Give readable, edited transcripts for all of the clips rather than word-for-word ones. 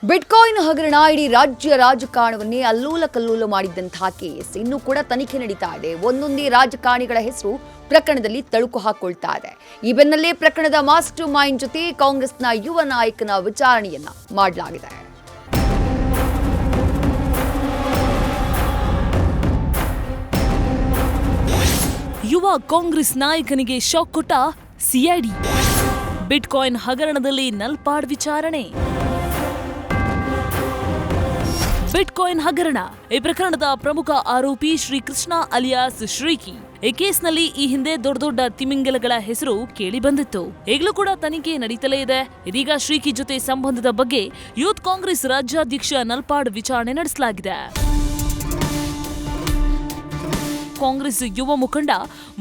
Bitcoin ಹಗರಣ ಇಡೀ ರಾಜ್ಯ ರಾಜಕಾರಣವನ್ನೇ ಅಲ್ಲೂಲ ಕಲ್ಲೂಲ ಮಾಡಿದ್ದಂತಹ ಕೇಸ್ ಇನ್ನೂ ಕೂಡ ತನಿಖೆ ನಡೀತಾ ಇದೆ. ಒಂದೊಂದೇ ರಾಜಕಾರಣಿಗಳ ಹೆಸರು ಪ್ರಕರಣದಲ್ಲಿ ತಳುಕು ಹಾಕೊಳ್ತಾ ಇದೆ. ಈ ಬೆನ್ನಲ್ಲೇ ಪ್ರಕರಣದ ಮಾಸ್ಟರ್ ಮೈಂಡ್ ಜೊತೆ ಕಾಂಗ್ರೆಸ್ನ ಯುವ ನಾಯಕನ ವಿಚಾರಣೆಯನ್ನ ಮಾಡಲಾಗಿದೆ. ಯುವ ಕಾಂಗ್ರೆಸ್ ನಾಯಕನಿಗೆ ಶಾಕ್ ಕೊಟ್ಟ ಸಿಐಡಿ. ಬಿಟ್ಕಾಯಿನ್ ಹಗರಣದಲ್ಲಿ ನಲ್ಪಾಡ್ ವಿಚಾರಣೆ. ಬಿಟ್ಕಾಯಿನ್ ಹಗರಣ ಈ ಪ್ರಕರಣದ ಪ್ರಮುಖ ಆರೋಪಿ ಶ್ರೀಕೃಷ್ಣ ಅಲಿಯಾಸ್ ಶ್ರೀಕಿ. ಈ ಕೇಸ್ನಲ್ಲಿ ಈ ಹಿಂದೆ ದೊಡ್ಡ ತಿಮಿಂಗಲಗಳ ಹೆಸರು ಕೇಳಿ ಬಂದಿತ್ತು. ಈಗಲೂ ಕೂಡ ತನಿಖೆ ನಡೀತಲೇ ಇದೆ. ಇದೀಗ ಶ್ರೀಕಿ ಜೊತೆ ಸಂಬಂಧದ ಬಗ್ಗೆ ಯೂತ್ ಕಾಂಗ್ರೆಸ್ ರಾಜ್ಯಾಧ್ಯಕ್ಷ ನಲ್ಪಾಡ್ ವಿಚಾರಣೆ ನಡೆಸಲಾಗಿದೆ. ಕಾಂಗ್ರೆಸ್ ಯುವ ಮುಖಂಡ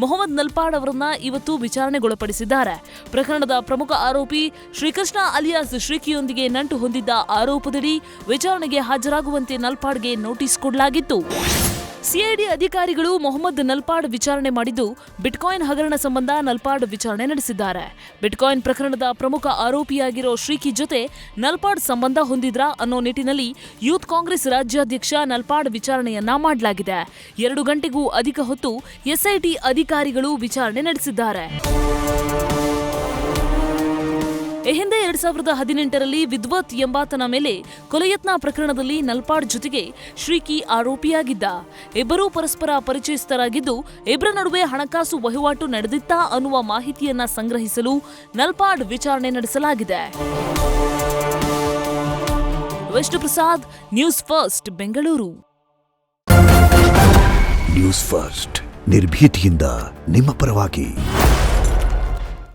ಮೊಹಮ್ಮದ್ ನಲ್ಪಾಡ್ ಅವರನ್ನ ಇವತ್ತು ವಿಚಾರಣೆಗೊಳಪಡಿಸಿದ್ದಾರೆ. ಪ್ರಕರಣದ ಪ್ರಮುಖ ಆರೋಪಿ ಶ್ರೀಕೃಷ್ಣ ಅಲಿಯಾಸ್ ಶ್ರೀಕಿಯೊಂದಿಗೆ ನಂಟು ಹೊಂದಿದ್ದ ಆರೋಪದಡಿ ವಿಚಾರಣೆಗೆ ಹಾಜರಾಗುವಂತೆ ನಲ್ಪಾಡ್ಗೆ ನೋಟಿಸ್ ಕೊಡಲಾಗಿತ್ತು. ಸಿಐಡಿ ಅಧಿಕಾರಿಗಳು ಮೊಹಮ್ಮದ್ ನಲ್ಪಾಡ್ ವಿಚಾರಣೆ ಮಾಡಿದ್ದು ಬಿಟ್ಕಾಯಿನ್ ಹಗರಣ ಸಂಬಂಧ ನಲ್ಪಾಡ್ ವಿಚಾರಣೆ ನಡೆಸಿದ್ದಾರೆ. ಬಿಟ್ಕಾಯಿನ್ ಪ್ರಕರಣದ ಪ್ರಮುಖ ಆರೋಪಿಯಾಗಿರೋ ಶ್ರೀಕಿ ಜೊತೆ ನಲ್ಪಾಡ್ ಸಂಬಂಧ ಹೊಂದಿದ್ರಾ ಅನ್ನೋ ನಿಟ್ಟಿನಲ್ಲಿ ಯೂತ್ ಕಾಂಗ್ರೆಸ್ ರಾಜ್ಯಾಧ್ಯಕ್ಷ ನಲ್ಪಾಡ್ ವಿಚಾರಣೆಯನ್ನ ಮಾಡಲಾಗಿದೆ. 2 ಗಂಟೆಗೂ ಅಧಿಕ ಹೊತ್ತು ಎಸ್ಐಟಿ ಅಧಿಕಾರಿಗಳು ವಿಚಾರಣೆ ನಡೆಸಿದ್ದಾರೆ. ಈ ಹಿಂದೆ 2018ರಲ್ಲಿ ವಿದ್ವತ್ ಎಂಬಾತನ ಮೇಲೆ ಕೊಲೆಯತ್ನ ಪ್ರಕರಣದಲ್ಲಿ ನಲ್ಪಾಡ್ ಜೊತೆಗೆ ಶ್ರೀಕಿ ಆರೋಪಿಯಾಗಿದ್ದ. ಇಬ್ಬರೂ ಪರಸ್ಪರ ಪರಿಚಯಸ್ಥರಾಗಿದ್ದು ಇಬ್ಬರ ನಡುವೆ ಹಣಕಾಸು ವಹಿವಾಟು ನಡೆದಿತ್ತಾ ಅನ್ನುವ ಮಾಹಿತಿಯನ್ನ ಸಂಗ್ರಹಿಸಲು ನಲ್ಪಾಡ್ ವಿಚಾರಣೆ ನಡೆಸಲಾಗಿದೆ. Vishnu Prasad, news first, Bengaluru. News first ನಿರ್ಭೀತಿಯಿಂದ ನಿಮ್ಮ ಪರವಾಗಿ.